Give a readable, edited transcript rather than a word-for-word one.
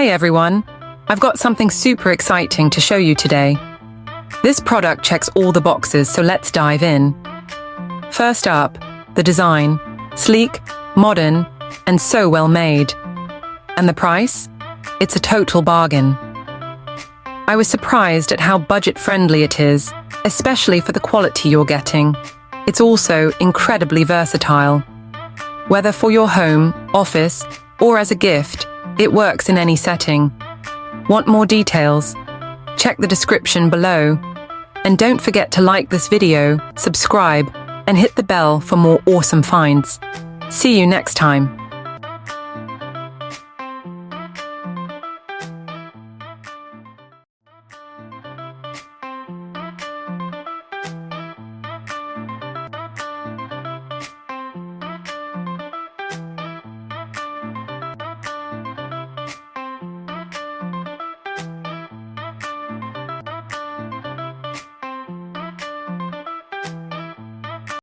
Hey everyone, I've got something super exciting to show you today. This product checks all the boxes, so let's dive in. First up, the design. Sleek, modern, and so well made. And the price? It's a total bargain. I was surprised at how budget-friendly it is, especially for the quality you're getting. It's also incredibly versatile. Whether for your home, office, or as a gift, it works in any setting. Want more details? Check the description below. And don't forget to like this video, subscribe, and hit the bell for more awesome finds. See you next time.